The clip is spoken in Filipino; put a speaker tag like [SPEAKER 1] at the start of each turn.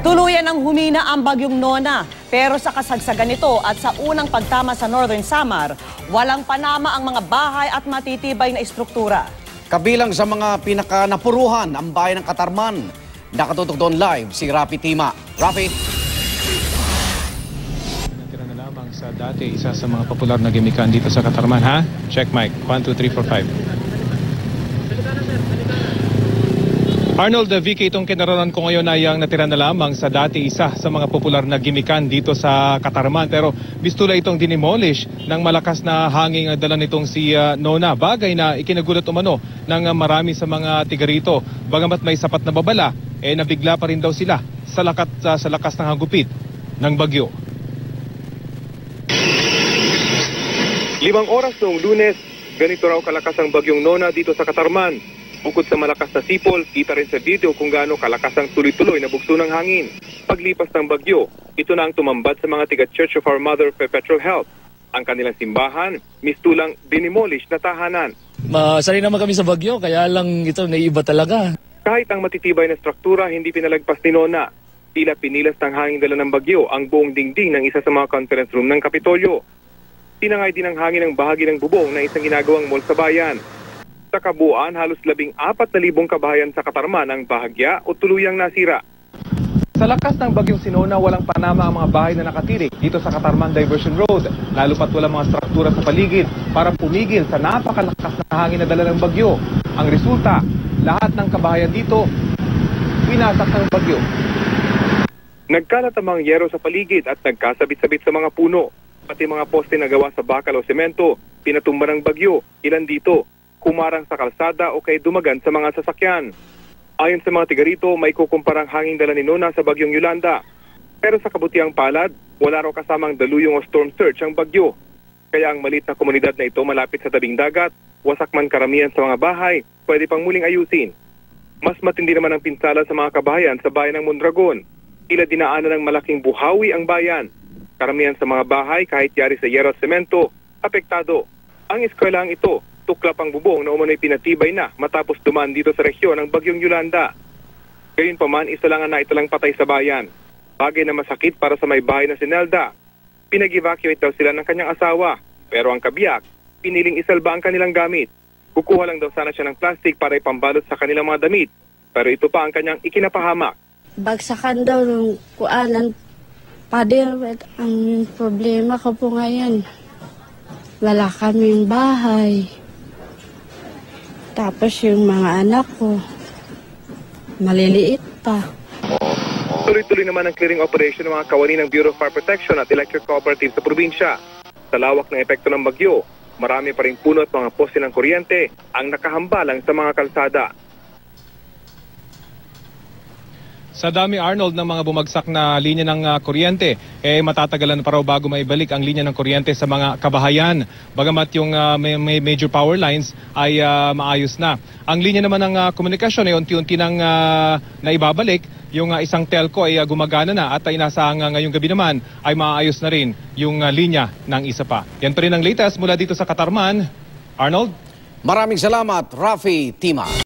[SPEAKER 1] Tuluyan ng humina ang bagyong Nona, pero sa kasagsagan nito at sa unang pagtama sa Northern Samar, walang panama ang mga bahay at matitibay na estruktura.
[SPEAKER 2] Kabilang sa mga pinakanapuruhan ang bayan ng Katarman. Nakatutok doon live si Rafi Tima. Rafi?
[SPEAKER 3] Natira na lamang sa dati, isa sa mga popular na gimikan dito sa Katarman, ha? Check mic. 1, 2, 3, 4, 5. Arnold, VK, itong kinaranan ko ngayon ay ang natira na lamang sa dati isa sa mga popular na gimikan dito sa Katarman. Pero bistula itong dinimolish ng malakas na hangin dala nitong si Nona. Bagay na ikinagulat umano ng marami sa mga tiga rito. Bagamat may sapat na babala, nabigla pa rin daw sila sa lakas ng hagupit ng bagyo.
[SPEAKER 4] 5 oras noong Lunes, ganito raw kalakas ang bagyong Nona dito sa Katarman. Bukod sa malakas na sipol, kita rin sa video kung gaano kalakas ang tuloy-tuloy na bugso ng hangin. Paglipas ng bagyo, ito na ang tumambad sa mga tiga Church of Our Mother Perpetual Health. Ang kanilang simbahan, mistulang dinimolish na tahanan.
[SPEAKER 5] Sanay naman kami sa bagyo, kaya lang ito naiiba talaga.
[SPEAKER 4] Kahit ang matitibay na struktura hindi pinalagpas ni Nona, tila pinilas ng hangin dala ng bagyo ang buong dingding ng isa sa mga conference room ng Kapitolyo. Tinangay din ng hangin ang bahagi ng bubong na isang ginagawang mall sa bayan. Sa kabuuan, halos 14,000 kabahayan sa Katarman ang bahagya o tuluyang nasira. Sa lakas ng bagyong Sinona, walang panama ang mga bahay na nakatirik dito sa Katarman Diversion Road. Lalo pat walang mga struktura sa paligid para pumigil sa napakalakas na hangin na dala ng bagyo. Ang resulta, lahat ng kabahayan dito, winasak ng bagyo. Nagkalat ang mga yero sa paligid at nagkasabit-sabit sa mga puno. Pati mga poste na gawa sa bakal o semento, pinatumba ng bagyo, ilan dito kumarang sa kalsada o kay dumagan sa mga sasakyan. Ayon sa mga tiga rito, may kukumparang hangin dala ni Nona sa bagyong Yolanda. Pero sa kabutiang palad, wala raw kasamang daluyong o storm surge ang bagyo. Kaya ang maliit na komunidad na ito malapit sa tabing dagat, wasak man karamihan sa mga bahay, pwede pang muling ayusin. Mas matindi naman ang pinsala sa mga kabahayan sa bayan ng Mondragon. Tila dinaanan ng malaking buhawi ang bayan. Karamihan sa mga bahay, kahit yari sa yero at semento, apektado. Ang eskwelahan ito, tuklap ang bubong na umano'y pinatibay na matapos dumaan dito sa rehiyon ng bagyong Yolanda. Gayunpaman, isa lang ang naitalang patay sa bayan. Bagay na masakit para sa may bahay na si Nelda. Pinag-evacuate daw sila ng kanyang asawa, pero ang kabiyak, piniling isalba ang kanilang gamit. Kukuha lang daw sana siya ng plastic para ipambalot sa kanilang mga damit, pero ito pa ang kanyang ikinapahamak.
[SPEAKER 6] Bagsakan daw ng kuanan, pader, ang problema ko po ngayon. Wala kaming bahay. Tapos yung mga anak ko, maliliit pa.
[SPEAKER 4] Tuloy-tuloy naman ang clearing operation ng mga kawani ng Bureau of Fire Protection at Electric Cooperative sa probinsya. Sa lawak ng epekto ng bagyo, marami pa rin puno at mga poste ng kuryente ang nakahambalang sa mga kalsada.
[SPEAKER 3] Sa dami, Arnold, ng mga bumagsak na linya ng kuryente, matatagalan pa raw bago maibalik ang linya ng kuryente sa mga kabahayan. Bagamat yung may major power lines ay maayos na. Ang linya naman ng komunikasyon ay unti-unti nang naibabalik. Yung isang telco ay gumagana na at inasahang ngayong gabi naman ay maayos na rin yung linya ng isa pa. Yan pa rin ang latest mula dito sa Katarman. Arnold?
[SPEAKER 2] Maraming salamat, Rafi Tima.